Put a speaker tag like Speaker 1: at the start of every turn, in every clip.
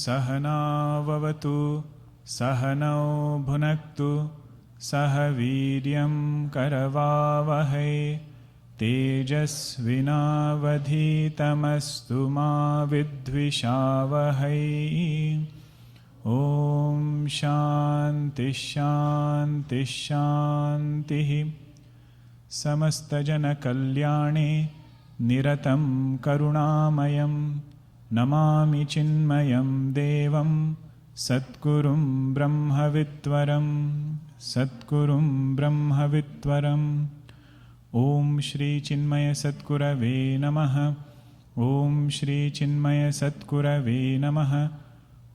Speaker 1: Sahanavavatu Sahanau Bhunaktu Sahaviryam Karavavahai Tejasvinavadhitamastu ma vidvishavahai. Om Shanti Shanti Shanti. Samastajana Kalyane Niratam Karunamayam Namami Chinmayam Devam Satgurum Brahmavitvaram Satgurum Brahmavitvaram. Om Shri Chinmaya Satgurave Namaha. Om Shri Chinmaya Satgurave Namaha.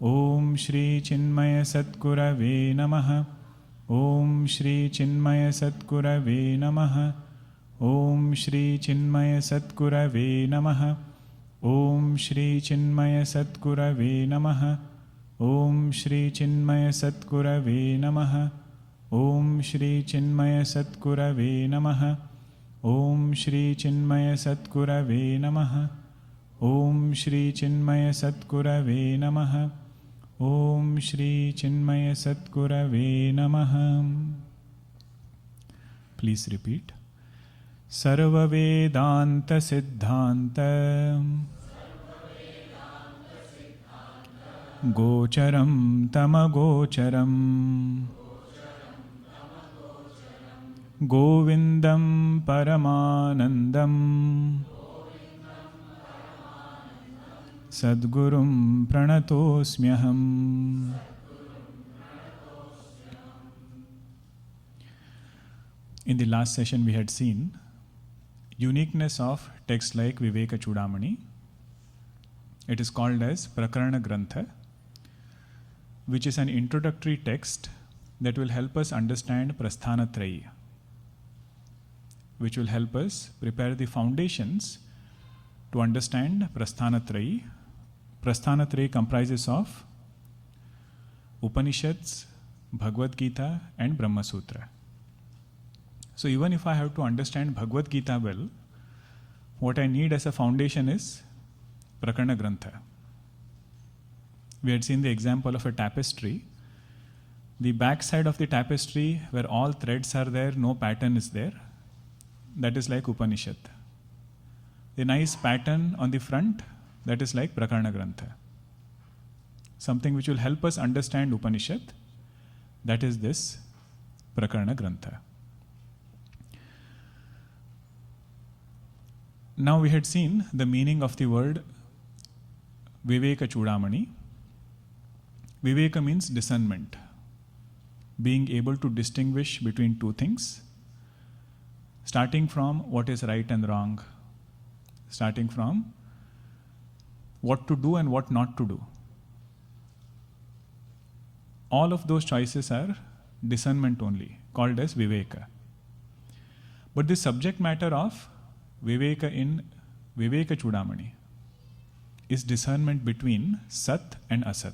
Speaker 1: Om Shri Chinmaya Satgurave Namaha. Om Shri Chinmaya Satgurave Namaha. Om Shri Chinmaya Satgurave Namaha. Om Shri Chinmaya Satgurave Namaha. Om Shri Chinmaya Satgurave Namaha. Om Shri Chinmaya Satgurave Namaha. Om Shri Chinmaya Satgurave Namaha. Om Shri Chinmaya Satgurave Namaha. Om Shri Chinmaya Satgurave Namaha. Please repeat. Sarva Vedanta Siddhanta Gocharam Tamagocharam Govindam Paramanandam Sadgurum Pranatosmyaham. In the last session we had seen uniqueness of texts like Vivekachoodamani. It is called as Prakarana Grantha, which is an introductory text that will help us understand Prasthanatrayi, which will help us prepare the foundations to understand Prasthanatrayi. Prasthanatrayi comprises of Upanishads, Bhagavad Gita and Brahma Sutra. So even if I have to understand Bhagavad Gita well, what I need as a foundation is Prakarana Grantha. We had seen the example of a tapestry. The back side of the tapestry, where all threads are there, no pattern is there, that is like Upanishad. The nice pattern on the front, that is like Prakarana Grantha. Something which will help us understand Upanishad, that is this Prakarana Grantha. Now we had seen the meaning of the word Vivekachoodamani. Viveka means discernment, being able to distinguish between two things, starting from what is right and wrong, starting from what to do and what not to do. All of those choices are discernment only, called as Viveka. But the subject matter of Viveka in Vivekachoodamani is discernment between Sat and Asat,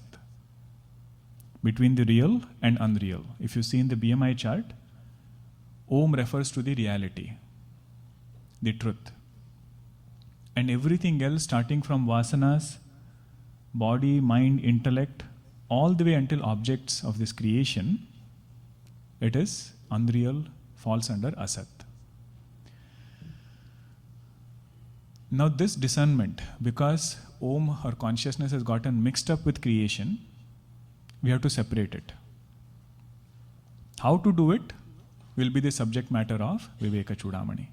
Speaker 1: between the real and unreal. If you see in the BMI chart, Om refers to the reality, the truth. And everything else, starting from vasanas, body, mind, intellect, all the way until objects of this creation, it is unreal, falls under Asat. Now this discernment, because Om or consciousness has gotten mixed up with creation, we have to separate it. How to do it will be the subject matter of Vivekachoodamani.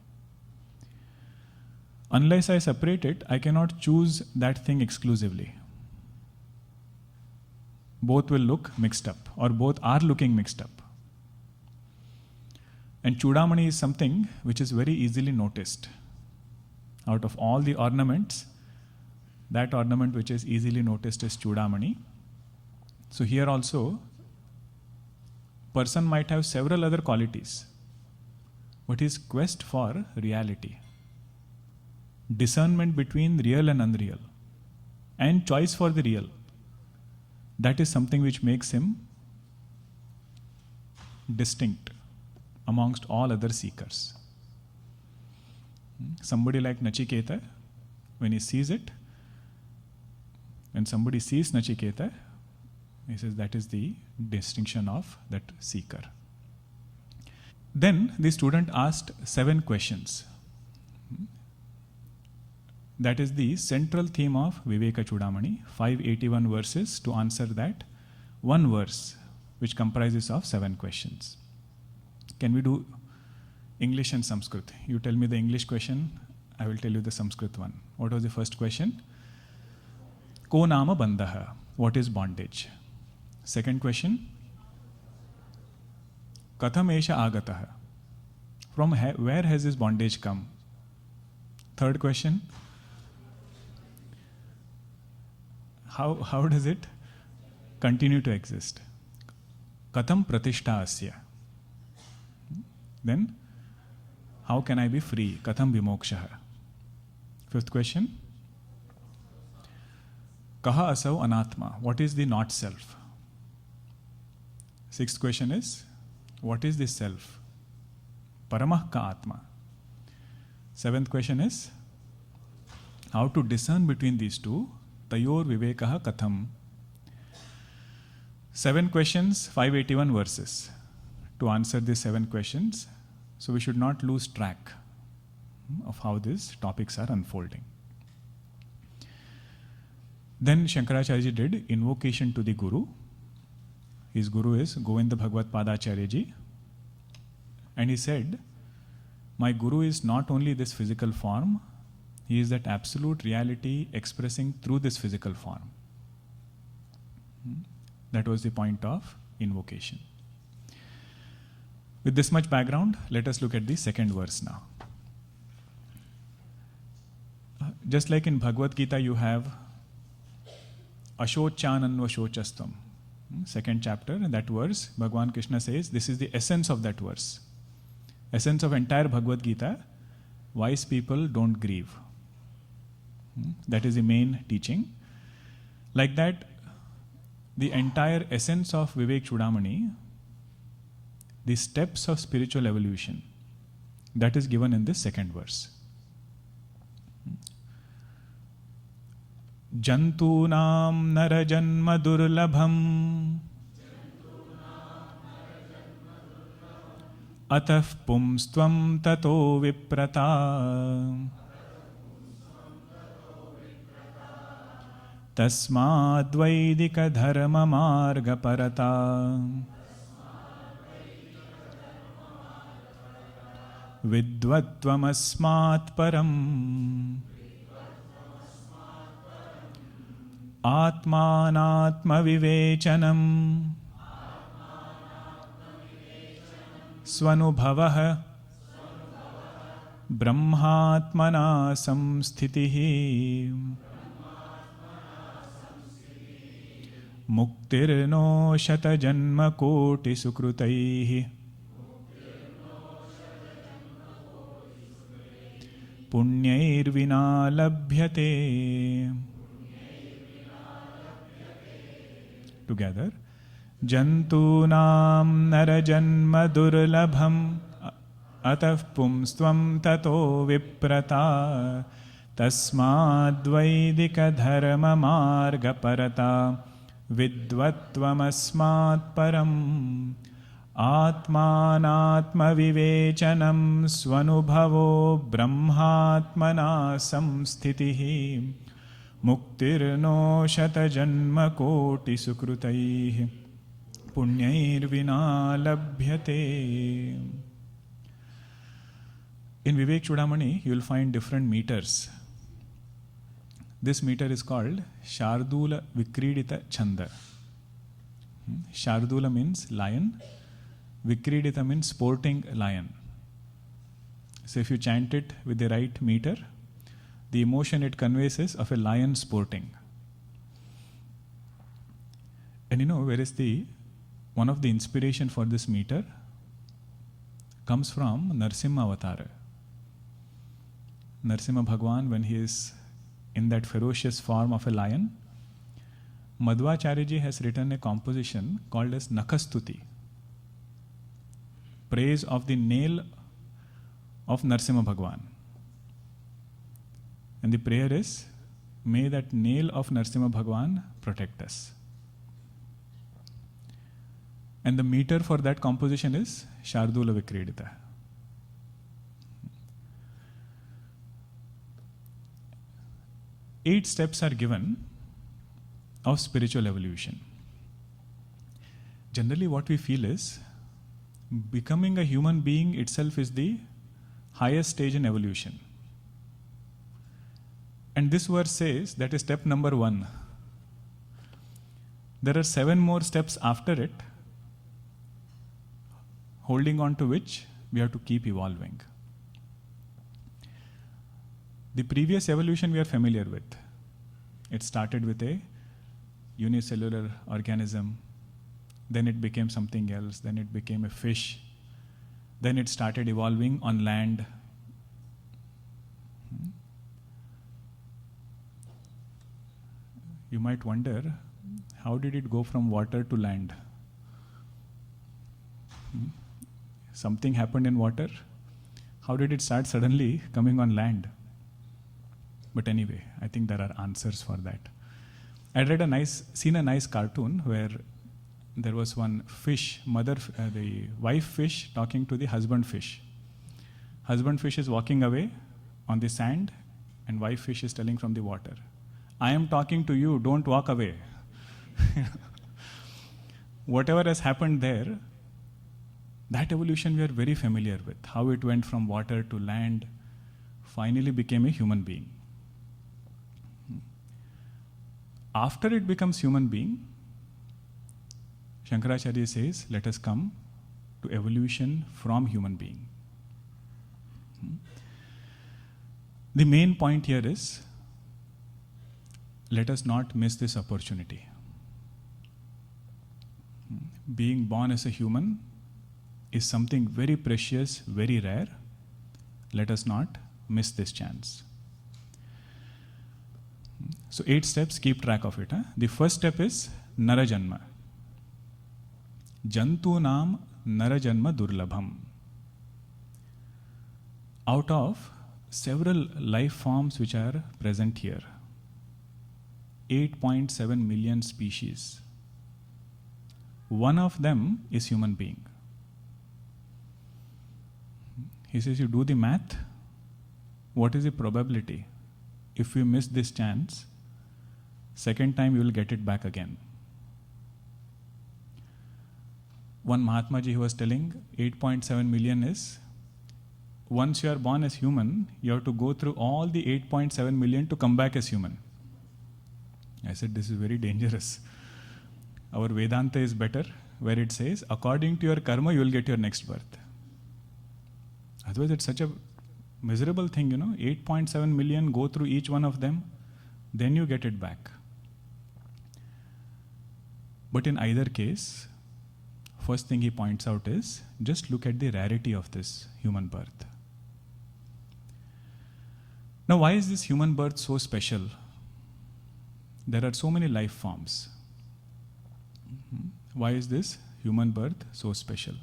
Speaker 1: Unless I separate it, I cannot choose that thing exclusively. Both will look mixed up, or both are looking mixed up. And Choodamani is something which is very easily noticed. Out of all the ornaments, that ornament which is easily noticed is Chudamani. So here also, person might have several other qualities, but his quest for reality, discernment between real and unreal, and choice for the real, that is something which makes him distinct amongst all other seekers. Somebody like Nachiketa, when he sees it, when somebody sees Nachiketa, he says that is the distinction of that seeker. Then the student asked 7 questions. That is the central theme of Vivekachoodamani, 581 verses to answer that one verse, which comprises of 7 questions. Can we do English and Sanskrit? You tell me the English question, I will tell you the Sanskrit one. What was the first question? Ko nama bandhaha. What is bondage? Second question. Katham esha agataha. From where has this bondage come? Third question. How does it continue to exist? Katham pratishta asya. Then, how can I be free? Katham vimokshaha. Fifth question. Kaha asau anatma. What is the not self? Sixth question is, what is the self? Paramah ka atma. Seventh question is, how to discern between these two? Tayor vivekaha katham. 7 questions, 581 verses to answer these 7 questions. So we should not lose track of how these topics are unfolding. Then Shankaracharya did invocation to the Guru. His Guru is Govinda Bhagavad Padacharya ji. And he said, my Guru is not only this physical form, he is that absolute reality expressing through this physical form. That was the point of invocation. With this much background, let us look at the second verse now. Just like in Bhagavad Gita, you have Ashochananvashocastvam. Second chapter, in that verse, Bhagavan Krishna says, this is the essence of that verse. Essence of entire Bhagavad Gita, wise people don't grieve. That is the main teaching. Like that, the entire essence of Vivekachoodamani, the steps of spiritual evolution, that is given in this second verse. Jantunam narajanma durlabham ataf pumstvam tato viprata tasmad Vaidika Marg Parata Vidwatam asmat param Atmanatma vivechanam Svanubhavah Brahmatmana samsthitihi Muktirno shatajanma koti sukritaihi Punyairvina labhyate. Together. Jantunam narajanma durlabham ataf pumstvam tato viprata tasmad Vaidika Marg Parata Vidwatam asmat param Atmanatma vivechanam Svanubhavo Brahmatmana samsthitihi Muktirno shatajanma koti sukritaihi Punyairvina labhyate. In Vivekachoodamani, you will find different meters. This meter is called Shardula Vikridita Chanda. Shardula means lion. Vikridita means sporting lion. So if you chant it with the right meter, The emotion it conveys is of a lion sporting. And where is one of the inspiration for this meter comes from Narsimha Avatar. Narsimha Bhagwan, when he is in that ferocious form of a lion, Madhvacharya has written a composition called as Nakastuti, praise of the nail of Narsimha Bhagwan. And the prayer is, may that nail of Narsimha Bhagwan protect us. And the meter for that composition is Shardula Vikredita. Eight steps are given of spiritual evolution. Generally what we feel is, becoming a human being itself is the highest stage in evolution. And this verse says that is step number 1. There are 7 more steps after it, holding on to which we have to keep evolving. The previous evolution we are familiar with. It started with a unicellular organism, then it became something else, then it became a fish, then it started evolving on land. You might wonder, how did it go from water to land? Something happened in water. How did it start suddenly coming on land? But anyway, I think there are answers for that. I seen a nice cartoon where there was one fish, the wife fish talking to the husband fish. Husband fish is walking away on the sand, and wife fish is telling from the water, I am talking to you, don't walk away. Whatever has happened there, that evolution we are very familiar with. How it went from water to land, finally became a human being. After it becomes human being, Shankaracharya says, let us come to evolution from human being. The main point here is, let us not miss this opportunity. Being born as a human is something very precious, very rare. Let us not miss this chance. So 8 steps, keep track of it. The first step is Narajanma. Jantunam Narajanma Durlabham. Out of several life forms which are present here, 8.7 million species, one of them is human being. He says, you do the math, what is the probability? If you miss this chance, second time you will get it back again. One Mahatma Ji who was telling 8.7 million is, once you are born as human, you have to go through all the 8.7 million to come back as human. I said, this is very dangerous. Our Vedanta is better, where it says, according to your karma, you will get your next birth. Otherwise, it's such a miserable thing, 8.7 million, go through each one of them, then you get it back. But in either case, first thing he points out is, just look at the rarity of this human birth. Now, why is this human birth so special? There are so many life forms. Why is this human birth so special?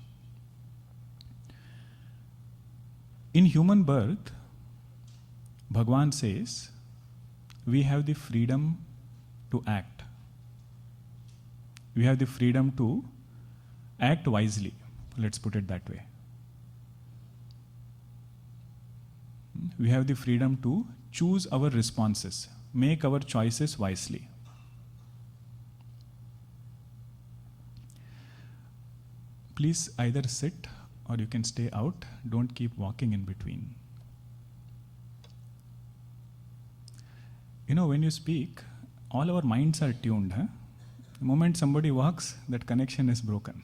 Speaker 1: In human birth, Bhagwan says, we have the freedom to act. We have the freedom to act wisely. Let's put it that way. We have the freedom to choose our responses, make our choices wisely. Please either sit or you can stay out. Don't keep walking in between. When you speak, all our minds are tuned. The moment somebody walks, that connection is broken.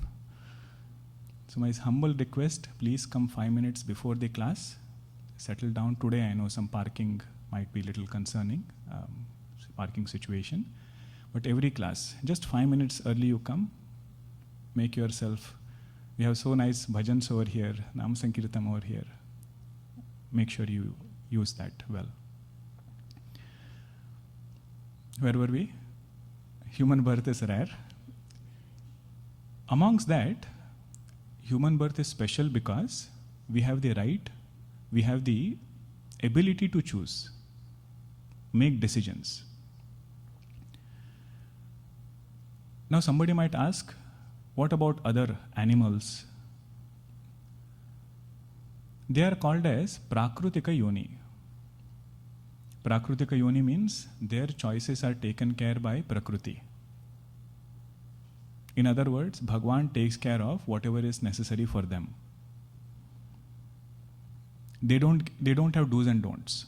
Speaker 1: So my humble request, please come 5 minutes before the class. settle down. Today I know some parking might be a little concerning, parking situation. But every class, just 5 minutes early you come, make yourself, we have so nice bhajans over here, Nam Sankirtam over here. Make sure you use that well. Where were we? Human birth is rare. Amongst that, human birth is special because we have the right, we have the ability to choose, make decisions. Now somebody might ask, what about other animals? They are called as Prakrutika Yoni. Prakrutika Yoni means their choices are taken care by Prakriti. In other words, Bhagwan takes care of whatever is necessary for them. They don't have do's and don'ts.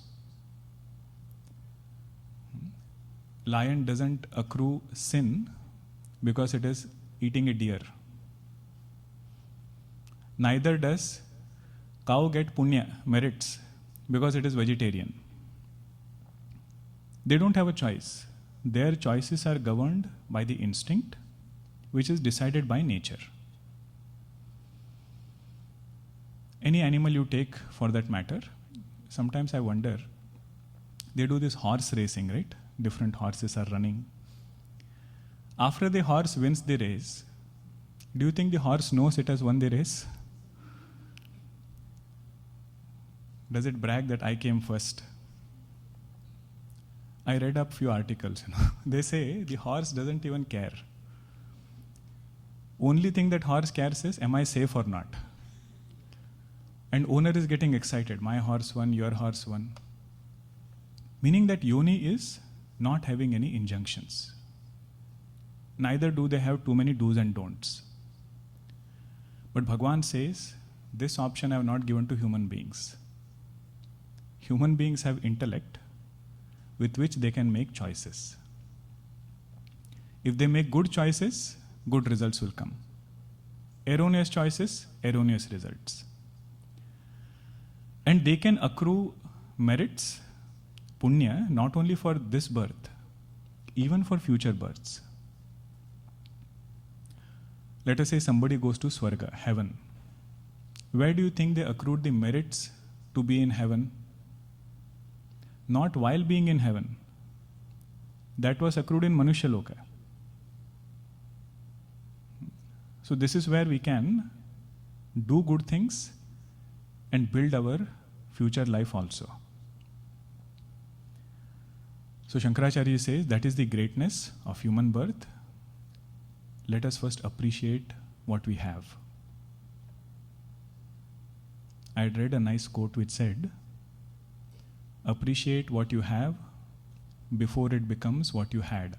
Speaker 1: Lion doesn't accrue sin because it is eating a deer. Neither does cow get punya, merits, because it is vegetarian. They don't have a choice. Their choices are governed by the instinct, which is decided by nature. Any animal you take for that matter, sometimes I wonder, they do this horse racing, right? Different horses are running. After the horse wins the race, do you think the horse knows it has won the race? Does it brag that I came first? I read up few articles. They say the horse doesn't even care. Only thing that horse cares is, am I safe or not? And owner is getting excited. My horse won, your horse won. Meaning that yoni is not having any injunctions. Neither do they have too many do's and don'ts. But Bhagwan says, this option I have not given to human beings. Human beings have intellect with which they can make choices. If they make good choices, good results will come. Erroneous choices, erroneous results. And they can accrue merits, punya, not only for this birth, even for future births. Let us say somebody goes to Swarga, heaven. Where do you think they accrued the merits to be in heaven? Not while being in heaven. That was accrued in Manusha Loka. So this is where we can do good things and build our future life also. So Shankaracharya says that is the greatness of human birth. Let us first appreciate what we have. I had read a nice quote which said, appreciate what you have before it becomes what you had.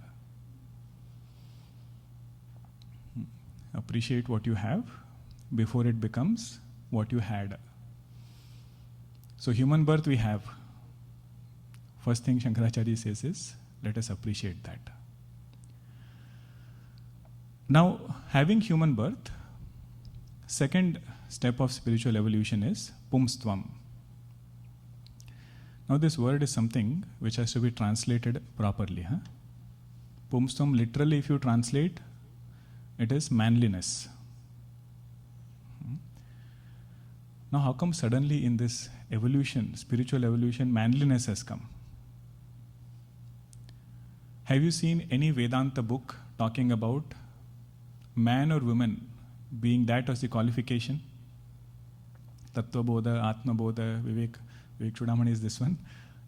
Speaker 1: Appreciate what you have before it becomes what you had. So human birth we have. First thing Shankaracharya says is, let us appreciate that. Now, having human birth, second step of spiritual evolution is Pumstvam. Now this word is something which has to be translated properly. Pumstvam, literally if you translate, it is manliness. Now how come suddenly in this evolution, spiritual evolution, manliness has come? Have you seen any Vedanta book talking about man or woman being that as the qualification? Tattva Bodha, Atma Bodha, Vivekachoodamani is this one.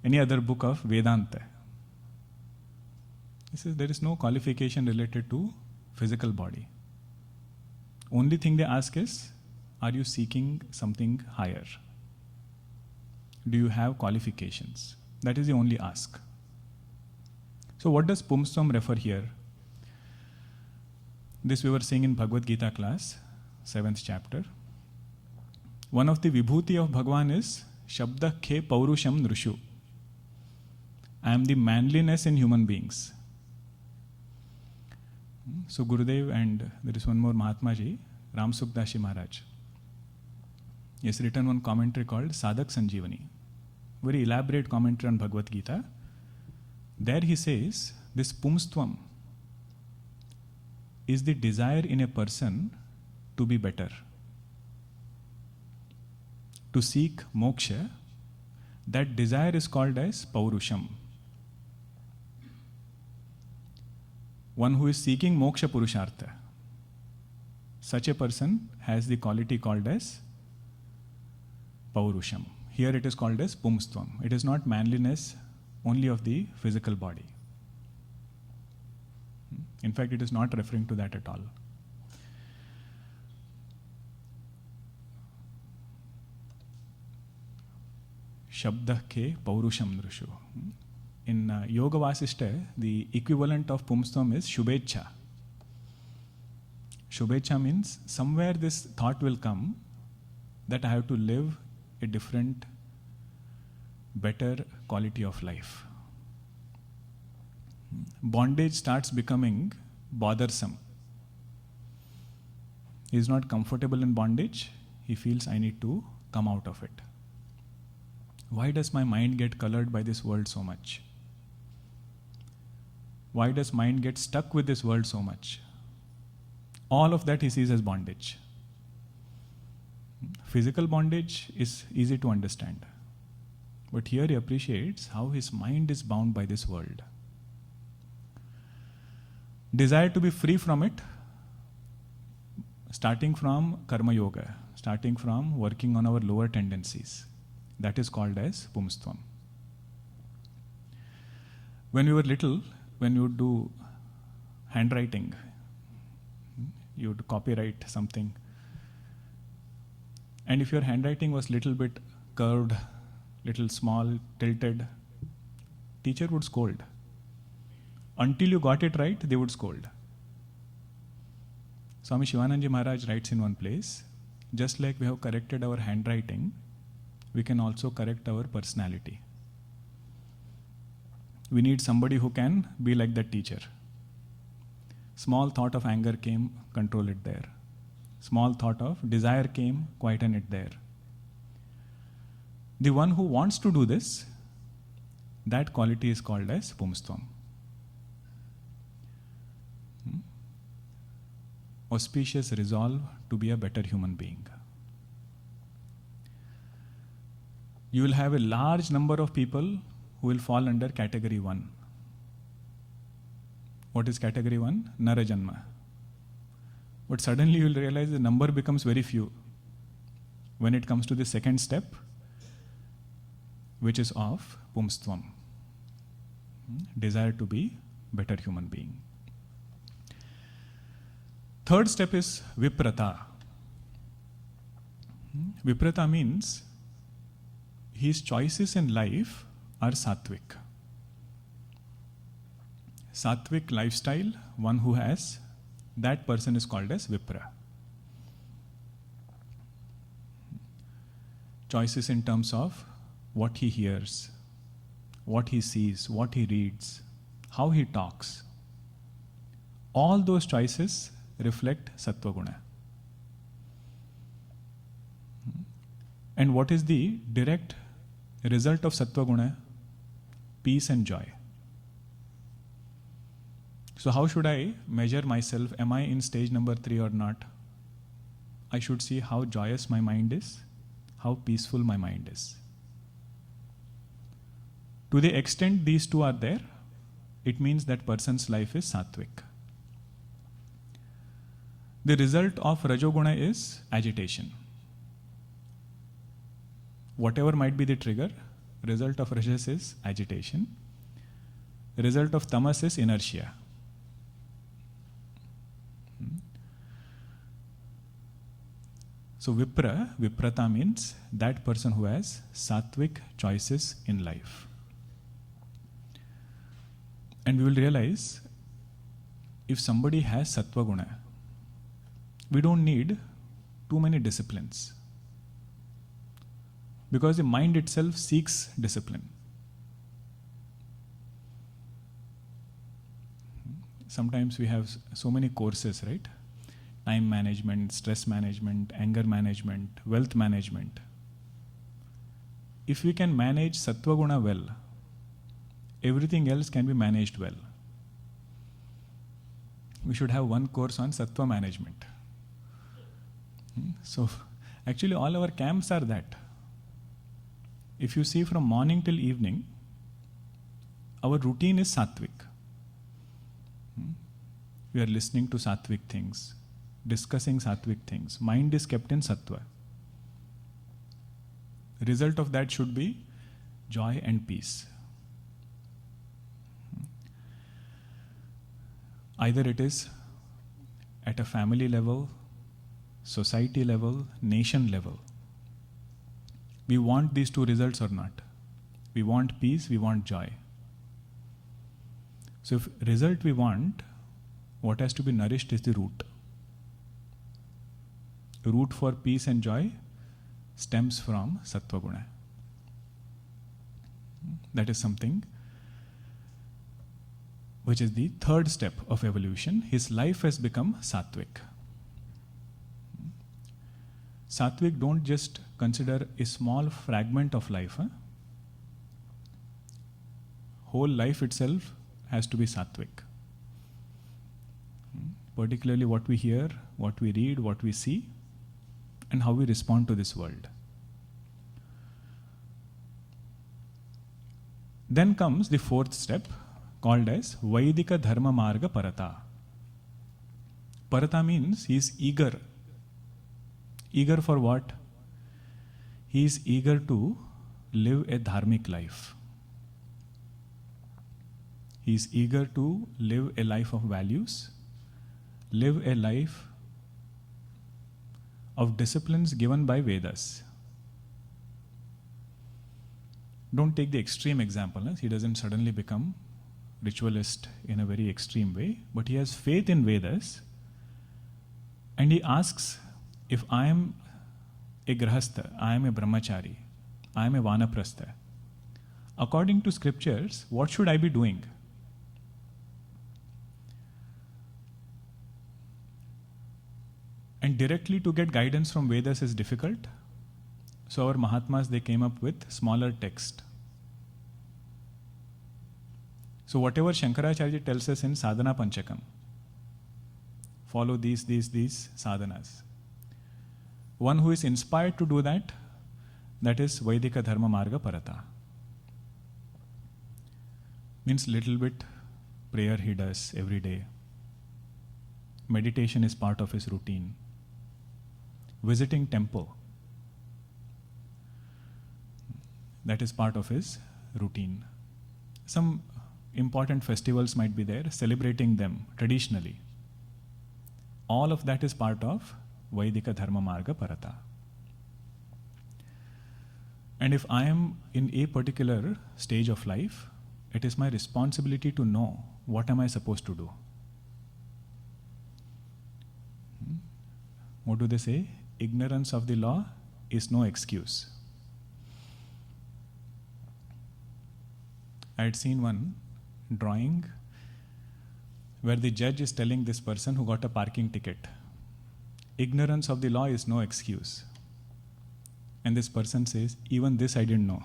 Speaker 1: Any other book of Vedanta? He says there is no qualification related to physical body. Only thing they ask is, are you seeking something higher? Do you have qualifications? That is the only ask. So what does Pumstvam refer here? This we were saying in Bhagavad Gita class, 7th chapter. One of the vibhuti of Bhagwan is Shabda Khe Pourusham Nrushu. I am the manliness in human beings. So Gurudev and there is one more Mahatmaji, Ram Sukdashi Maharaj. He has written one commentary called Sadak Sanjeevani. very elaborate commentary on Bhagavad Gita. There he says, this Pumstvam is the desire in a person to be better, to seek moksha. That desire is called as Pourusham. One who is seeking moksha purushartha, such a person has the quality called as Pourusham. Here it is called as Pumstvam. It is not manliness only of the physical body. In fact, it is not referring to that at all. Shabdah ke Pourusham Nrushu. In Yoga Vasishta, the equivalent of Pumstvam is Shubhecha. Shubhecha means somewhere this thought will come that I have to live a different, better quality of life. Bondage starts becoming bothersome. He is not comfortable in bondage. He feels I need to come out of it. Why does my mind get colored by this world so much? Why does mind get stuck with this world so much? All of that he sees as bondage. Physical bondage is easy to understand. But here he appreciates how his mind is bound by this world. Desire to be free from it, starting from karma yoga, starting from working on our lower tendencies. That is called as Pumstvam. When we were little, when you would do handwriting, you would copyright something. And if your handwriting was little bit curved, little small, tilted, teacher would scold. Until you got it right, they would scold. Swami Shivananji Maharaj writes in one place, just like we have corrected our handwriting, we can also correct our personality. We need somebody who can be like that teacher. Small thought of anger came, control it there. Small thought of desire came, quieten it there. The one who wants to do this, that quality is called as Pumstvam. Auspicious resolve to be a better human being. You will have a large number of people who will fall under category 1. What is category 1? Narajanma. But suddenly you will realize the number becomes very few when it comes to the second step, which is of Pumstvam. Desire to be better human being. Third step is Viprata. Viprata means his choices in life are Sattvic. Sattvic lifestyle, one who has, that person is called as Vipra. Choices in terms of what he hears, what he sees, what he reads, how he talks. All those choices reflect Sattva Guna. And what is the direct result of Sattva Guna? Peace and joy. So how should I measure myself? Am I in stage number 3 or not? I should see how joyous my mind is, how peaceful my mind is. To the extent these two are there, it means that person's life is Sattvic. The result of Rajoguna is agitation. Whatever might be the trigger, result of Rajas is agitation. Result of Tamas is inertia. So Viprata means that person who has Sattvic choices in life. And we will realize if somebody has Sattva Guna, we don't need too many disciplines. Because the mind itself seeks discipline. Sometimes we have so many courses, right? Time management, stress management, anger management, wealth management. if we can manage Sattva Guna well, everything else can be managed well. We should have one course on Sattva management. So, actually all our camps are that. If you see from morning till evening, our routine is Sattvic. We are listening to Sattvic things, discussing Sattvic things. Mind is kept in Sattva. Result of that should be joy and peace. Either it is at a family level, society level, nation level. We want these two results or not. We want peace, we want joy. So if result we want, what has to be nourished is the root. Root for peace and joy stems from Sattva Guna. That is something which is the third step of evolution. His life has become Sattvic. Sattvic don't just consider a small fragment of life. Whole life itself has to be Sattvic. Particularly what we hear, what we read, what we see, and how we respond to this world. Then comes the fourth step, called as Vaidika Marg Parata. Parata means he is eager. Eager for what? He is eager to live a dharmic life. He is eager to live a life of values, live a life of disciplines given by Vedas. Don't take the extreme example. He doesn't suddenly become ritualist in a very extreme way, but he has faith in Vedas and he asks, if I am a grahastha, I am a brahmachari, I am a vanaprastha, according to scriptures, what should I be doing? And directly to get guidance from Vedas is difficult. So our Mahatmas, they came up with smaller text. So whatever Shankaracharya tells us in Sadhana Panchakam, follow these sadhanas. One who is inspired to do that, that is Vaidika Marg Parata. Means little bit prayer he does every day. Meditation is part of his routine. Visiting temple, that is part of his routine. Some important festivals might be there, celebrating them traditionally. All of that is part of Vaidika Marg Parata. And if I am in a particular stage of life, it is my responsibility to know what am I supposed to do. What do they say? Ignorance of the law is no excuse. I had seen one drawing where the judge is telling this person who got a parking ticket, ignorance of the law is no excuse. And this person says, even this I didn't know.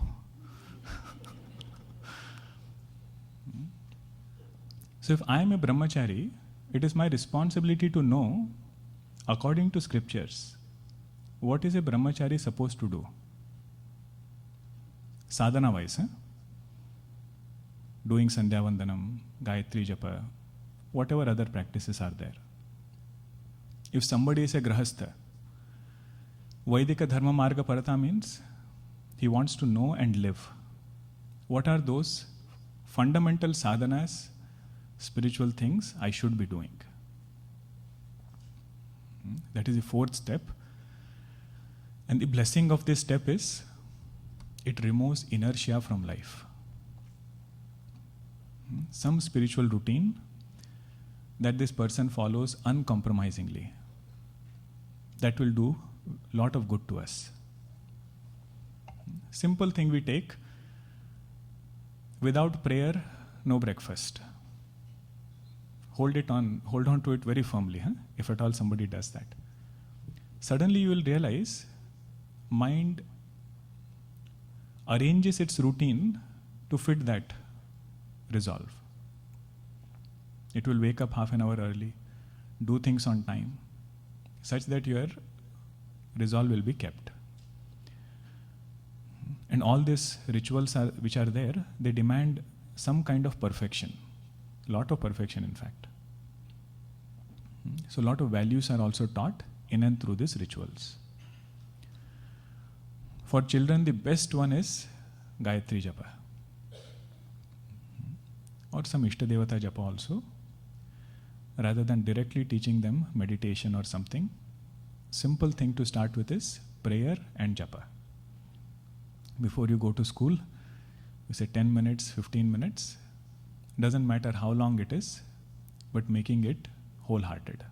Speaker 1: So if I am a brahmachari, it is my responsibility to know, according to scriptures, what is a brahmachari supposed to do? Sadhana wise, doing Sandhya Vandanam, Gayatri Japa, whatever other practices are there. If somebody is a grahastha, Vaidika Marg Parata means he wants to know and live. What are those fundamental sadhanas, spiritual things I should be doing? That is the fourth step. And the blessing of this step is, it removes inertia from life. Some spiritual routine that this person follows uncompromisingly, that will do a lot of good to us. Simple thing we take, without prayer, no breakfast. Hold on to it very firmly, if at all somebody does that. Suddenly you will realize mind arranges its routine to fit that resolve. It will wake up half an hour early, do things on time, such that your resolve will be kept. And all these rituals which are there, they demand some kind of perfection, lot of perfection in fact. So a lot of values are also taught in and through these rituals. For children, the best one is Gayatri Japa, or some Ishtadevata Japa also. Rather than directly teaching them meditation or something, simple thing to start with is prayer and japa. Before you go to school, you say 10 minutes, 15 minutes. Doesn't matter how long it is, but making it wholehearted.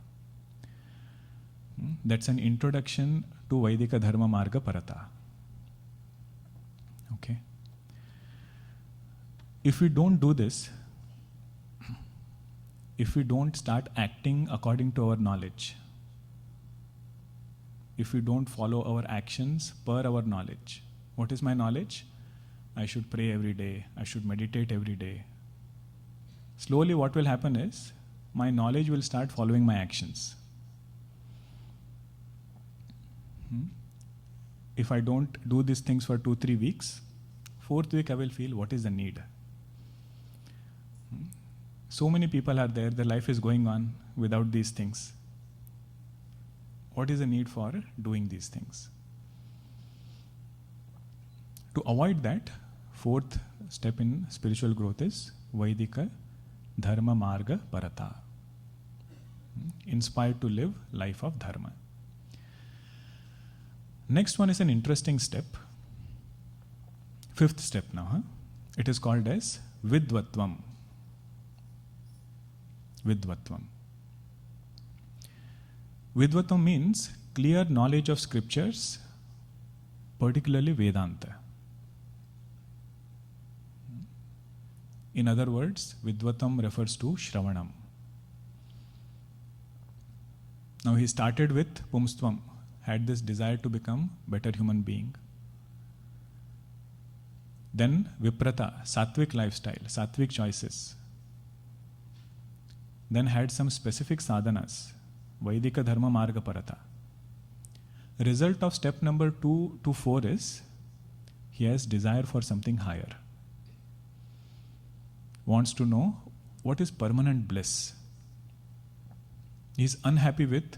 Speaker 1: That's an introduction to Vaidika Marg Parata. Okay. If we don't do this, if we don't start acting according to our knowledge, if we don't follow our actions per our knowledge, what is my knowledge? I should pray every day, I should meditate every day. Slowly what will happen is, my knowledge will start following my actions. If I don't do these things for 2-3 weeks, 4th week I will feel what is the need. So many people are there, their life is going on without these things. What is the need for doing these things? To avoid that, 4th step in spiritual growth is Vaidika Marg Parata. Inspired to live life of dharma. Next one is an interesting step. 5th step now. It is called as Vidwatam. Vidwatam. Vidwatam means clear knowledge of scriptures, particularly Vedanta. In other words, Vidwatam refers to Shravanam. Now he started with Pumstvam, had this desire to become better human being. Then Viprata, Sattvic lifestyle, Sattvic choices. Then had some specific sadhanas, Vaidika Marg Parata. Result of step number 2 to 4 is, he has desire for something higher. Wants to know what is permanent bliss. He is unhappy with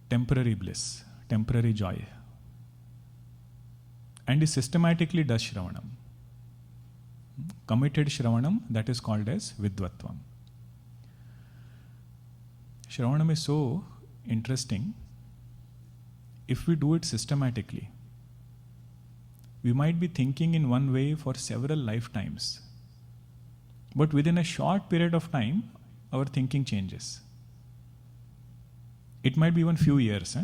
Speaker 1: temporary bliss, temporary joy. And he systematically does Shravanam. Committed Shravanam, that is called as Vidwatam. Shravanam is so interesting. If we do it systematically, we might be thinking in one way for several lifetimes. But within a short period of time, our thinking changes. It might be even few years.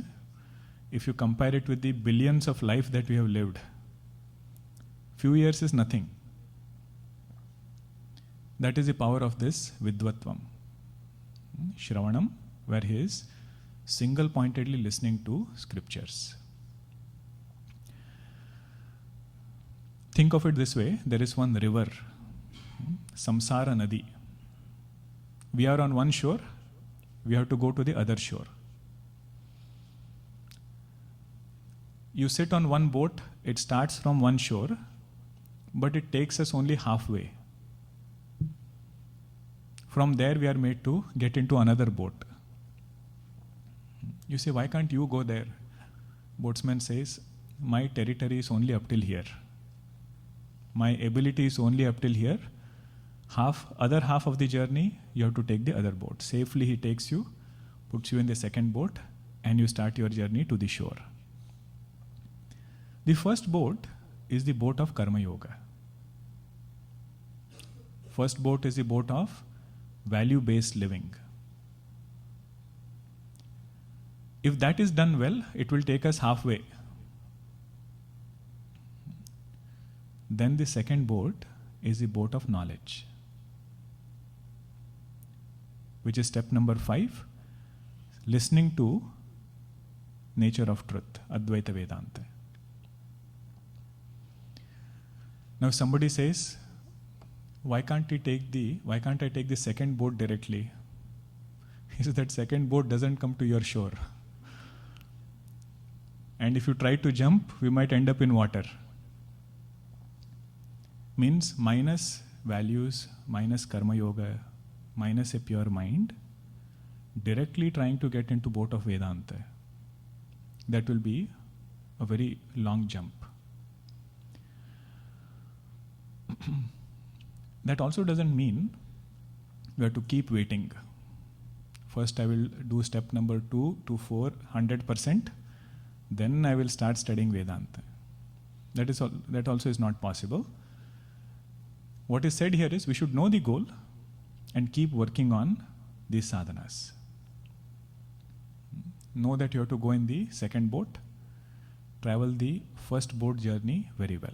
Speaker 1: If you compare it with the billions of life that we have lived, few years is nothing. That is the power of this Vidwatam. Shravanam, where he is single-pointedly listening to scriptures. Think of it this way, there is one river, Samsara Nadi. We are on one shore, we have to go to the other shore. You sit on one boat, it starts from one shore, but it takes us only halfway. From there we are made to get into another boat. You say, why can't you go there? Boatsman says, my territory is only up till here. My ability is only up till here. Other half of the journey, you have to take the other boat. Safely he takes you, puts you in the second boat, and you start your journey to the shore. The first boat is the boat of Karma Yoga. First boat is the boat of value-based living. If that is done well, it will take us halfway. Then the second boat is the boat of knowledge, which is step number 5, listening to nature of truth, Advaita Vedanta. Now if somebody says, why can't I take the second boat directly? He says that second boat doesn't come to your shore. And if you try to jump, we might end up in water. Means minus values, minus karma yoga, minus a pure mind, directly trying to get into boat of Vedanta. That will be a very long jump. That also doesn't mean we have to keep waiting. First I will do step number 2 to 4, 100%. Then I will start studying Vedanta. That also is not possible. What is said here is we should know the goal and keep working on these sadhanas. Know that you have to go in the second boat, travel the first boat journey very well.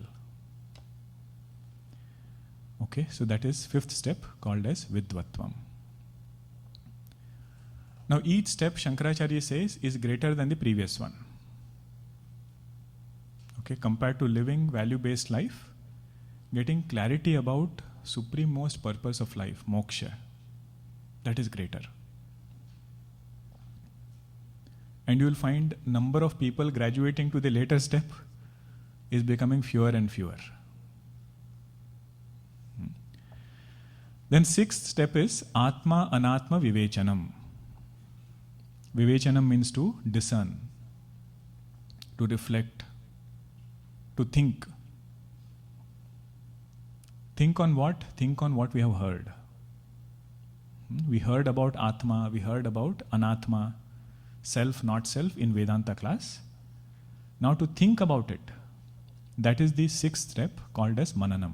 Speaker 1: Okay, so that is fifth step called as Vidwatam. Now each step Shankaracharya says is greater than the previous one. Okay, compared to living value-based life, getting clarity about supreme most purpose of life, Moksha, that is greater. And you will find number of people graduating to the later step is becoming fewer and fewer. Then sixth step is Atma Anatma Vivechanam. Vivechanam means to discern, to reflect, to think. Think on what? Think on what we have heard. We heard about Atma, we heard about Anatma, self, not self in Vedanta class. Now to think about it, that is the sixth step called as Mananam.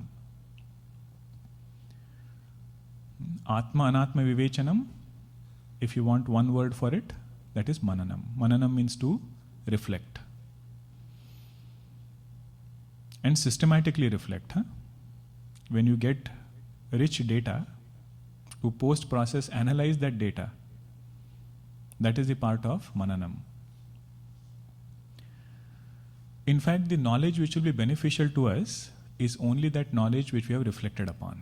Speaker 1: Atma Anatma Vivechanam, if you want one word for it, that is Mananam. Mananam means to reflect. And systematically reflect. When you get rich data, to post-process analyze that data. That is the part of Mananam. In fact, the knowledge which will be beneficial to us is only that knowledge which we have reflected upon.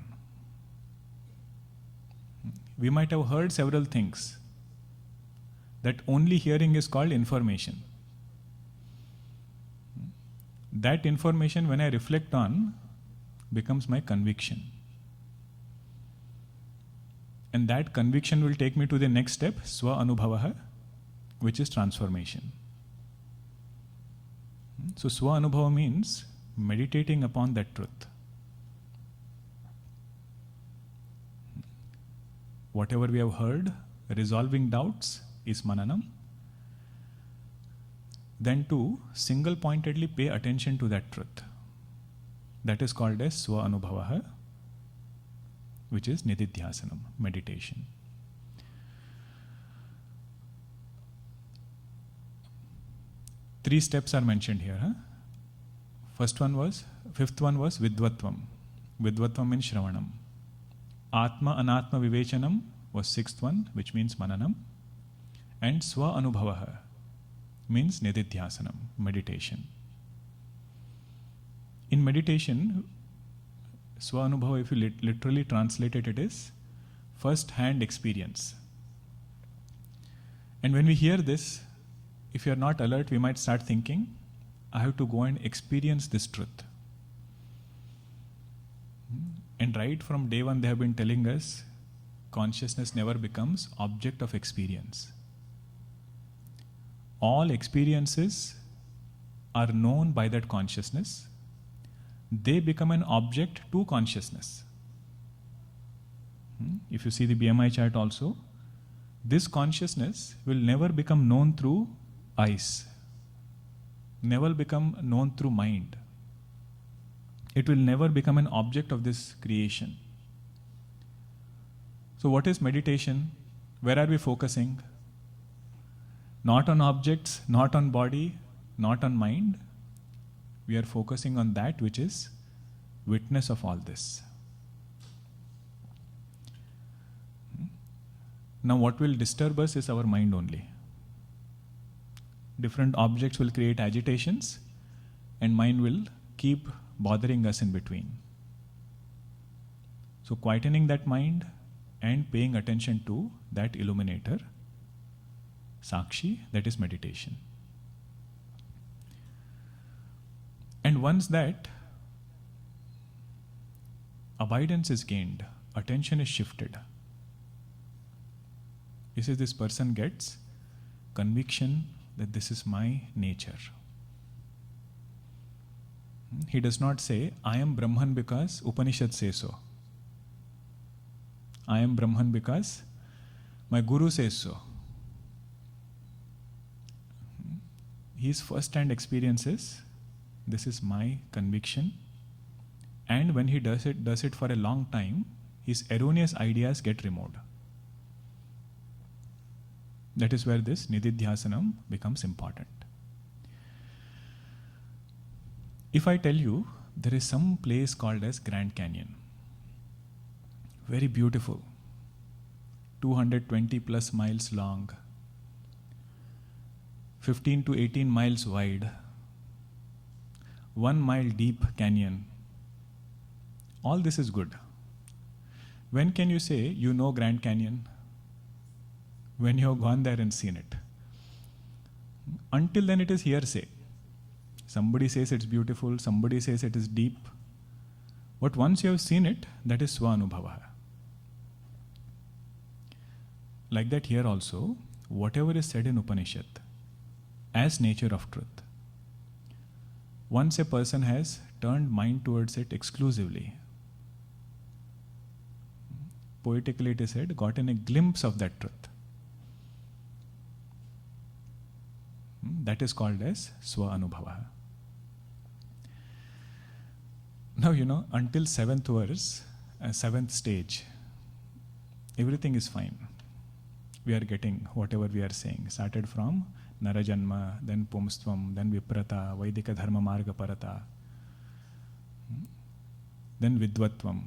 Speaker 1: We might have heard several things. That only hearing is called information. That information, when I reflect on, becomes my conviction. And that conviction will take me to the next step, Swa Anubhavaha, which is transformation. So Swa Anubhava means meditating upon that truth. Whatever we have heard, resolving doubts is Mananam. Then to single-pointedly pay attention to that truth. That is called as Swa Anubhavaha, which is Nididhyasanam, meditation. Three steps are mentioned here. Fifth one was Vidwatam. Vidwatam means Shravanam. Atma Anatma Vivechanam was sixth one, which means Mananam. And Swa Anubhavaha means Nididhyasanam, meditation. In meditation, Swa Anubhava, if you literally translate it, it is first-hand experience. And when we hear this, if you are not alert, we might start thinking, I have to go and experience this truth. And right from day one, they have been telling us, consciousness never becomes object of experience. All experiences are known by that consciousness. They become an object to consciousness. If you see the BMI chart also, this consciousness will never become known through eyes, never become known through mind. It will never become an object of this creation. So what is meditation? Where are we focusing? Not on objects, not on body, not on mind. We are focusing on that which is witness of all this. Now what will disturb us is our mind only. Different objects will create agitations and mind will keep bothering us in between. So quietening that mind and paying attention to that illuminator, Sakshi, that is meditation. And once that abidance is gained, attention is shifted. This person gets conviction that this is my nature. He does not say, I am Brahman because Upanishad says so. I am Brahman because my Guru says so. His first-hand experience is, this is my conviction. And when he does it for a long time, his erroneous ideas get removed. That is where this Nididhyasanam becomes important. If I tell you, there is some place called as Grand Canyon. Very beautiful. 220 plus miles long. 15 to 18 miles wide. 1 mile deep canyon. All this is good. When can you say you know Grand Canyon? When you have gone there and seen it. Until then it is hearsay. Somebody says it's beautiful, somebody says it is deep. But once you have seen it, that is Swanubhava. Like that here also, whatever is said in Upanishad as nature of truth, once a person has turned mind towards it exclusively, poetically it is said, gotten a glimpse of that truth. That is called as Swa-Anubhava. Now, until 7th verse, 7th stage, everything is fine. We are getting whatever we are saying. Started from Narajanma, then Pumstvam, then Viprata, Vaidika Marg Parata, then Vidwatam,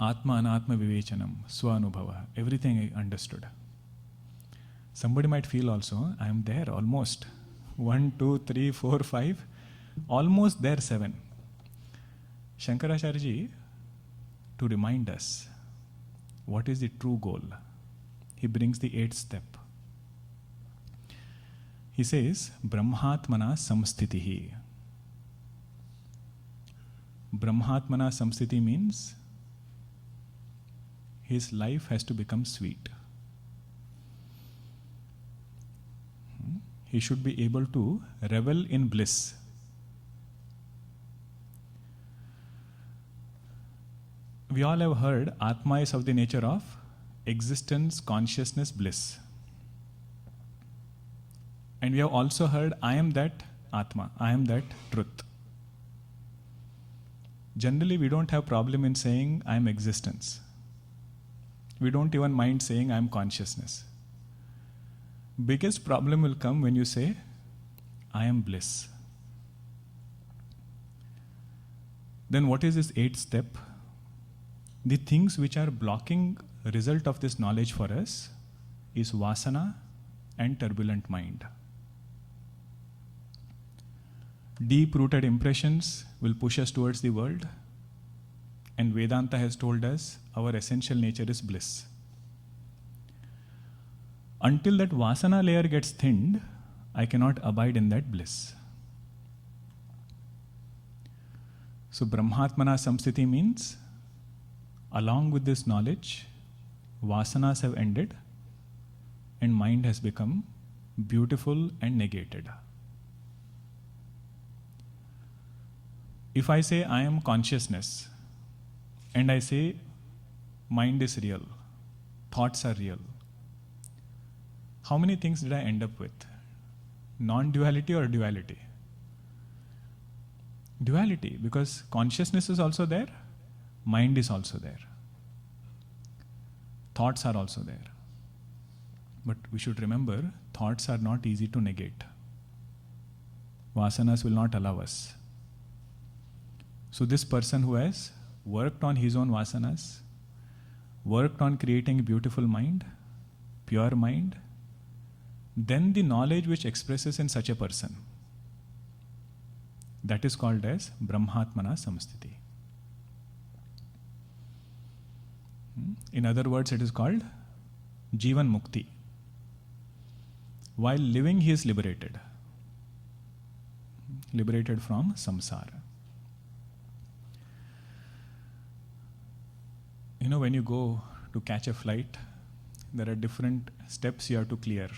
Speaker 1: Atma Anatma Vivechanam, Swa-Anubhava. Everything I understood. Somebody might feel also, I am there almost. 1, 2, 3, 4, 5, almost there 7. Shankaracharya, to remind us what is the true goal, he brings the 8th step. He says, Brahmatmana samstitihi. Brahmatmana samstiti means his life has to become sweet. He should be able to revel in bliss. We all have heard Atma is of the nature of existence, consciousness, bliss. And we have also heard I am that Atma, I am that truth. Generally, we don't have problem in saying I am existence. We don't even mind saying I am consciousness. Biggest problem will come when you say, I am bliss. Then what is this 8th step? The things which are blocking the result of this knowledge for us is vasana and turbulent mind. Deep-rooted impressions will push us towards the world, and Vedanta has told us our essential nature is bliss. Until that vasana layer gets thinned, I cannot abide in that bliss. So Brahmatmana samstiti means, along with this knowledge, vasanas have ended and mind has become beautiful and negated. If I say I am consciousness and I say mind is real, thoughts are real, how many things did I end up with? Non-duality or duality? Duality, because consciousness is also there, mind is also there. Thoughts are also there. But we should remember, thoughts are not easy to negate. Vasanas will not allow us. So this person who has worked on his own vasanas, worked on creating a beautiful mind, pure mind, then the knowledge which expresses in such a person That is called as Brahmatmana Samsthiti. In other words, it is called Jivan Mukti. While living, he is liberated. Liberated from samsara. When you go to catch a flight, there are different steps you have to clear.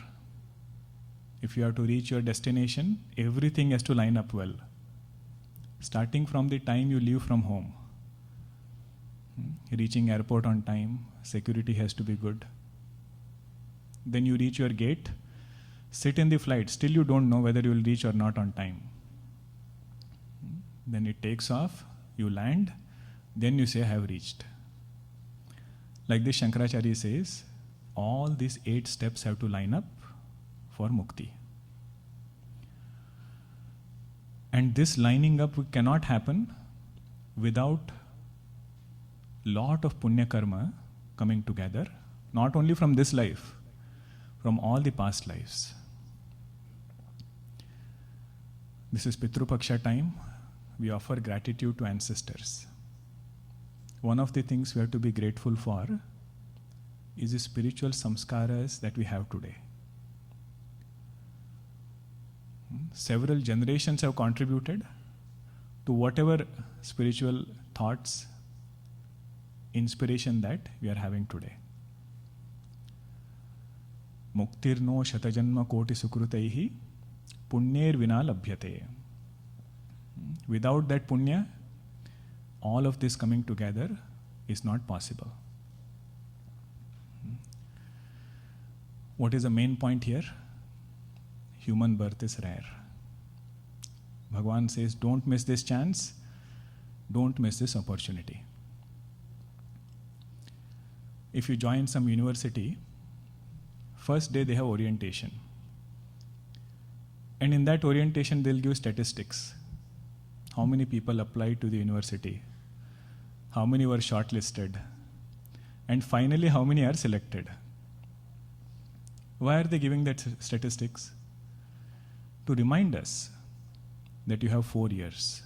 Speaker 1: If you have to reach your destination, everything has to line up well. Starting from the time you leave from home. Reaching airport on time, security has to be good. Then you reach your gate, sit in the flight, still you don't know whether you will reach or not on time. Then it takes off, you land, then you say, I have reached. Like this Shankaracharya says, all these 8 steps have to line up for mukti. And this lining up cannot happen without lot of punya karma coming together, not only from this life, from all the past lives. This is Pitru Paksha time. We offer gratitude to ancestors. One of the things we have to be grateful for is the spiritual samskaras that we have today. Several generations have contributed to whatever spiritual thoughts, inspiration that we are having today. Muktirno shatajanma koti sukrutaihi punyer vina labhyate. Without that punya, all of this coming together is not possible. What is the main point here? Human birth is rare. Bhagavan says, don't miss this chance, don't miss this opportunity. If you join some university, first day they have orientation. And in that orientation, they'll give statistics. How many people applied to the university? How many were shortlisted? And finally, how many are selected? Why are they giving that statistics? To remind us that you have 4 years.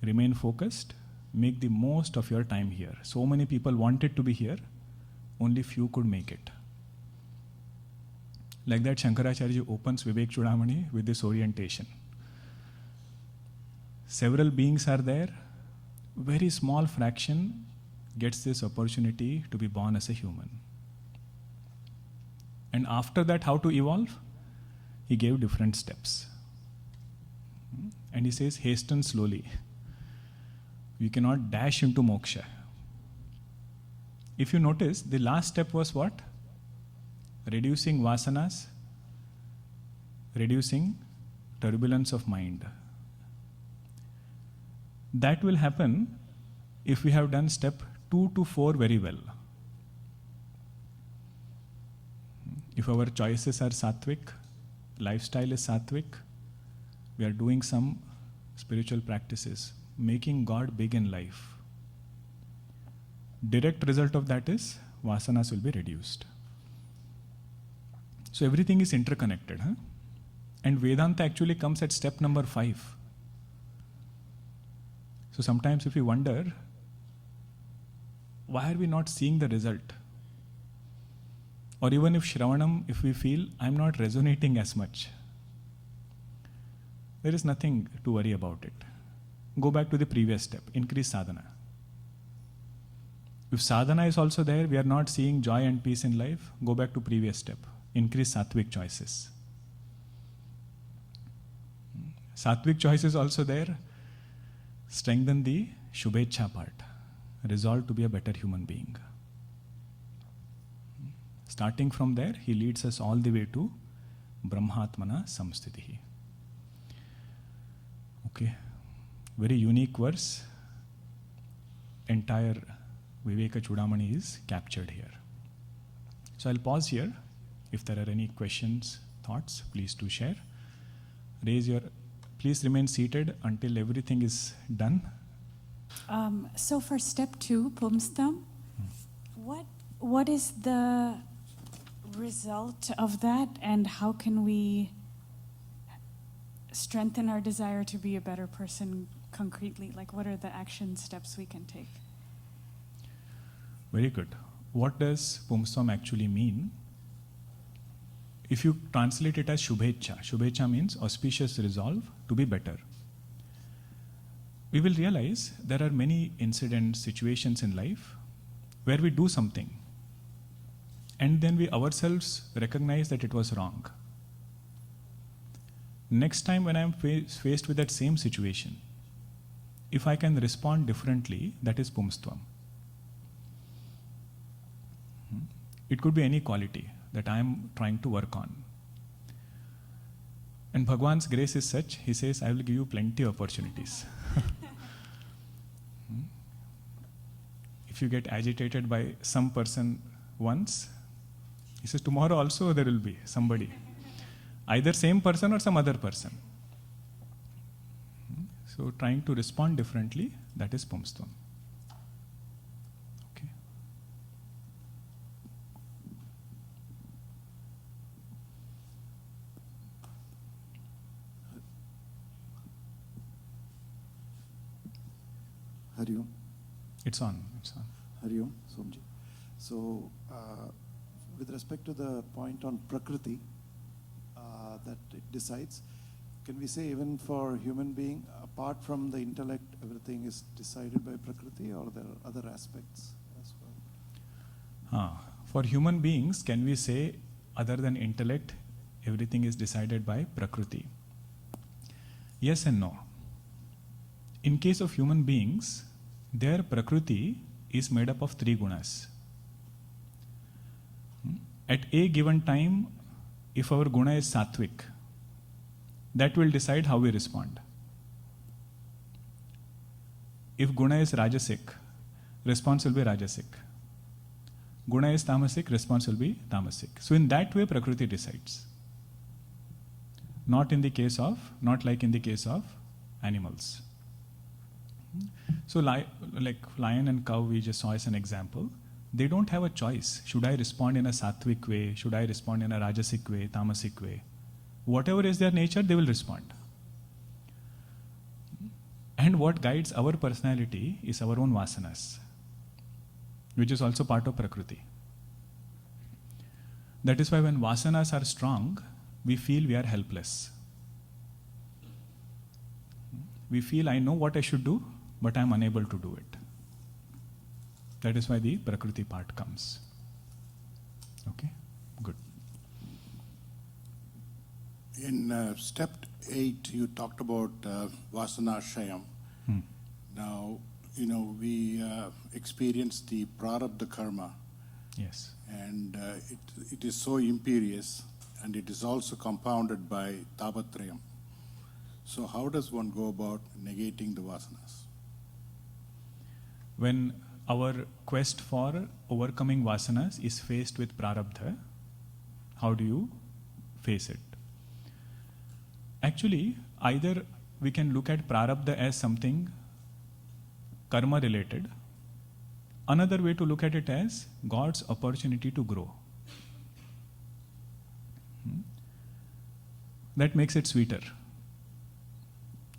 Speaker 1: Remain focused, make the most of your time here. So many people wanted to be here, only few could make it. Like that, Shankaracharya opens Vivekachoodamani with this orientation. Several beings are there, very small fraction gets this opportunity to be born as a human. And after that, how to evolve? He gave different steps. And he says, hasten slowly. You cannot dash into moksha. If you notice, the last step was what? Reducing vasanas, reducing turbulence of mind. That will happen if we have done step 2 to 4 very well. If our choices are sattvic, lifestyle is sattvic, we are doing some spiritual practices, making God big in life. Direct result of that is vasanas will be reduced. So everything is interconnected. And Vedanta actually comes at step number 5. So sometimes if we wonder, why are we not seeing the result? Or even if Shravanam, if we feel, I'm not resonating as much, there is nothing to worry about it. Go back to the previous step, increase sadhana. If sadhana is also there, we are not seeing joy and peace in life, go back to previous step, increase sattvic choices. Sattvic choice is also there, strengthen the shubhecha part, resolve to be a better human being. Starting from there, he leads us all the way to Brahmatmana Samsthitihi. Okay, very unique verse. Entire Vivekachoodamani is captured here. So I'll pause here. If there are any questions, thoughts, please do share. Please remain seated until everything is done.
Speaker 2: So for step 2, Pumstvam, what is the result of that, and how can we strengthen our desire to be a better person concretely? Like, what are the action steps we can take?
Speaker 1: Very good. What does Pumstvam actually mean? If you translate it as Shubhecha, Shubhecha means auspicious resolve to be better. We will realize there are many incidents, situations in life where we do something and then we ourselves recognize that it was wrong. Next time when I am faced with that same situation, if I can respond differently, that is Pumstvam. It could be any quality that I am trying to work on. And Bhagwan's grace is such, he says, I will give you plenty of opportunities. If you get agitated by some person once, he says, tomorrow also there will be somebody. Either same person or some other person. So trying to respond differently, that is Pumstvam. Okay.
Speaker 3: Hari Om.
Speaker 1: It's on.
Speaker 3: Hari Om, Somji. So, with respect to the point on Prakriti, that it decides, can we say even for human being, apart from the intellect, everything is decided by Prakriti, or there are other aspects as well?
Speaker 1: For human beings, can we say other than intellect, everything is decided by Prakriti? Yes and no. In case of human beings, their Prakriti is made up of 3 gunas. At a given time, if our guna is Sattvic, that will decide how we respond. If guna is Rajasic, response will be Rajasic. Guna is Tamasic, response will be Tamasic. So in that way, Prakriti decides. Not like in the case of animals. So like lion and cow we just saw as an example, they don't have a choice. Should I respond in a Sattvic way? Should I respond in a Rajasic way, Tamasic way? Whatever is their nature, they will respond. And what guides our personality is our own vasanas, which is also part of Prakriti. That is why when vasanas are strong, we feel we are helpless. We feel, I know what I should do, but I am unable to do it. That is why the Prakriti part comes. Okay? Good.
Speaker 4: In step 8, you talked about vasana shayam. Now, we experience the prarabdha karma.
Speaker 1: Yes.
Speaker 4: And it is so imperious, and it is also compounded by tapatrayam. So how does one go about negating the vasanas?
Speaker 1: When our quest for overcoming vasanas is faced with prarabdha, how do you face it? Actually, either we can look at prarabdha as something karma related. Another way to look at it as God's opportunity to grow. That makes it sweeter.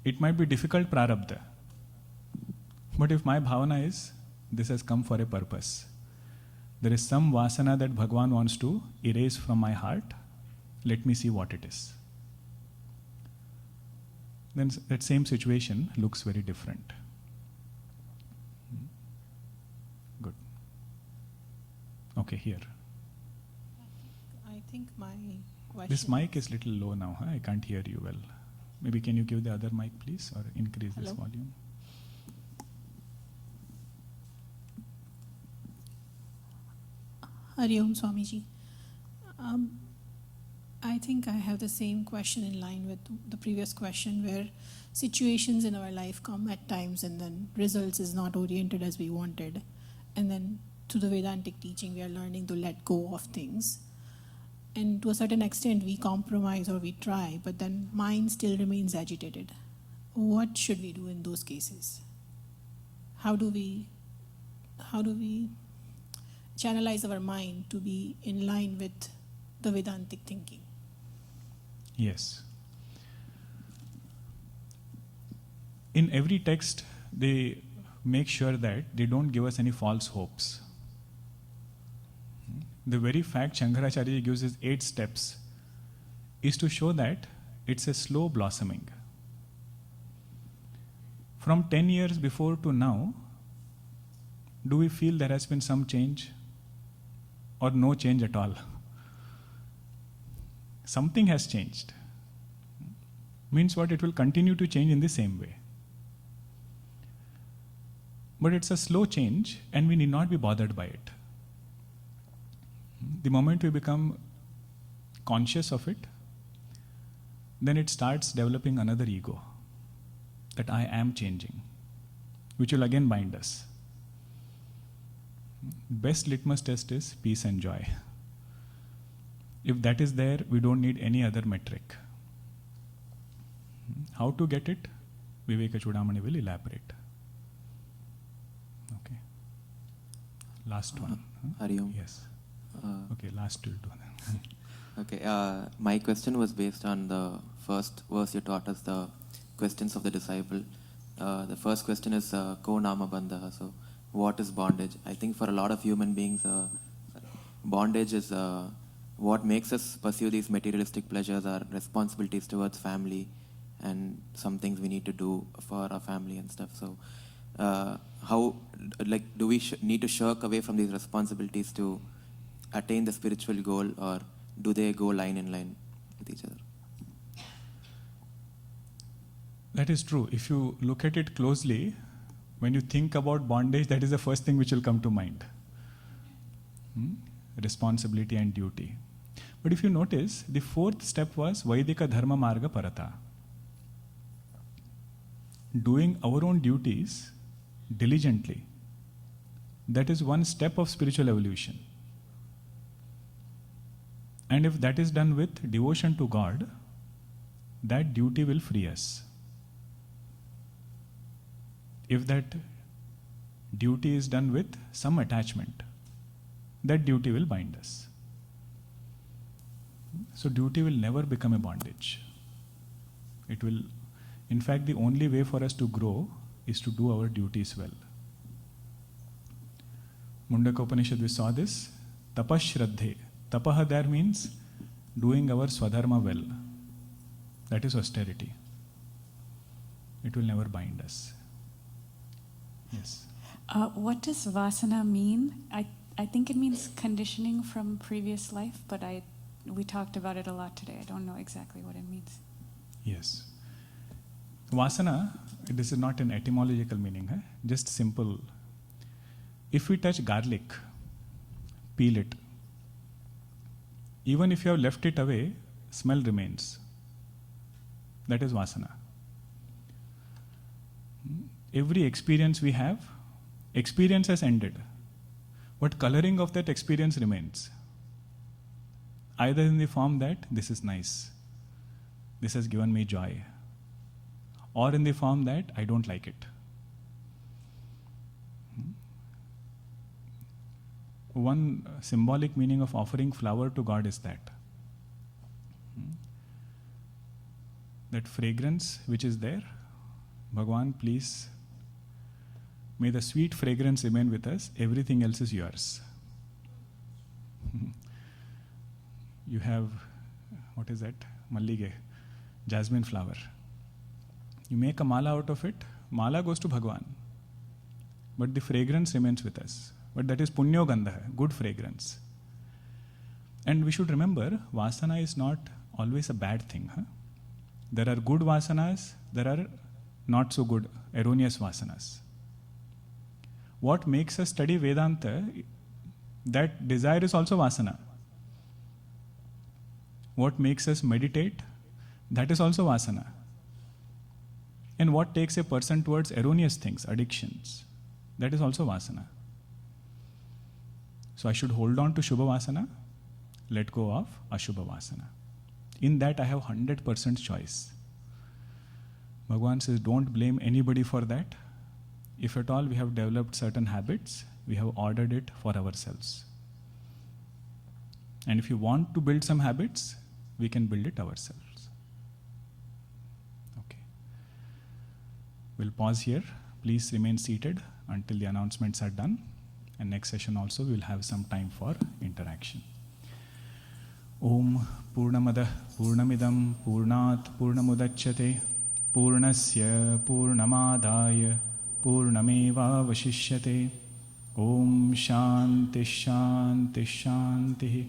Speaker 1: It might be difficult prarabdha, but if my bhavana is, this has come for a purpose. There is some vasana that Bhagwan wants to erase from my heart. Let me see what it is. Then that same situation looks very different. Good. Okay, here.
Speaker 5: I think my question...
Speaker 1: This mic is little low now. I can't hear you well. Maybe can you give the other mic, please, or increase this volume?
Speaker 5: Hari Om, Swamiji. I think I have the same question in line with the previous question, where situations in our life come at times and then results is not oriented as we wanted. And then through the Vedantic teaching, we are learning to let go of things. And to a certain extent, we compromise or we try, but then mind still remains agitated. What should we do in those cases? How do we channelize our mind to be in line with the Vedantic thinking?
Speaker 1: Yes. in every text, they make sure that they don't give us any false hopes. The very fact Shankaracharya gives us 8 steps is to show that it's a slow blossoming. From 10 years before to now, do we feel there has been some change or no change at all? Something has changed. Means what? It will continue to change in the same way. But it's a slow change and we need not be bothered by it. The moment we become conscious of it, then it starts developing another ego, that I am changing, which will again bind us. Best litmus test is peace and joy. If that is there, we don't need any other metric. How to get it? Vivekachoodamani will elaborate. Okay. Last one.
Speaker 6: Hari Om.
Speaker 1: Yes. Okay, last two.
Speaker 6: Okay, my question was based on the first verse you taught us, the questions of the disciple. The first question is ko nama bandha. So, what is bondage? I think for a lot of human beings, bondage is what makes us pursue these materialistic pleasures, our responsibilities towards family, and some things we need to do for our family and stuff. So, how, do we need to shirk away from these responsibilities to attain the spiritual goal, or do they go line in line with each other?
Speaker 1: That is true. If you look at it closely, when you think about bondage, that is the first thing which will come to mind. Responsibility and duty. But if you notice, the 4th step was Vaidika Marg Parata. Doing our own duties diligently. That is one step of spiritual evolution. And if that is done with devotion to God, that duty will free us. If that duty is done with some attachment, that duty will bind us. So duty will never become a bondage. It will, in fact, the only way for us to grow is to do our duties well. Mundaka Upanishad, we saw this. Tapashraddhe. Tapaha there means doing our swadharma well. That is austerity. It will never bind us. Yes.
Speaker 2: What does vasana mean? I think it means conditioning from previous life, but we talked about it a lot today. I don't know exactly what it means.
Speaker 1: Yes. Vasana, this is not an etymological meaning, just simple. If we touch garlic, peel it. Even if you have left it away, smell remains. That is vasana. Every experience we have, experience has ended. But coloring of that experience remains. Either in the form that this is nice, this has given me joy, or in the form that I don't like it. One symbolic meaning of offering flower to God is that. That fragrance which is there, Bhagwan, please, may the sweet fragrance remain with us, everything else is yours. You have, what is that? Mallige, jasmine flower. You make a mala out of it, mala goes to Bhagwan. But the fragrance remains with us. But that is punyo gandha, good fragrance. And we should remember, vasana is not always a bad thing. There are good vasanas, there are not so good, erroneous vasanas. What makes us study Vedanta, that desire is also vasana. What makes us meditate, that is also vasana. And what takes a person towards erroneous things, addictions, that is also vasana. So I should hold on to Shubha Vasana, let go of Ashubha Vasana. In that I have 100% choice. Bhagavan says, don't blame anybody for that. If at all we have developed certain habits, we have ordered it for ourselves. And if you want to build some habits, we can build it ourselves. Okay. We'll pause here. Please remain seated until the announcements are done. And next session also we will have some time for interaction. Om Purnamada Purnamidam Purnat Purnamudachyate Purnasya Purnamadaya Purnameva Vashishyate. Om Shanti Shanti Shanti.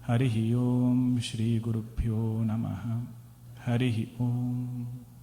Speaker 1: Harihi Om Shri Gurubhyo Namaha. Harihi Om.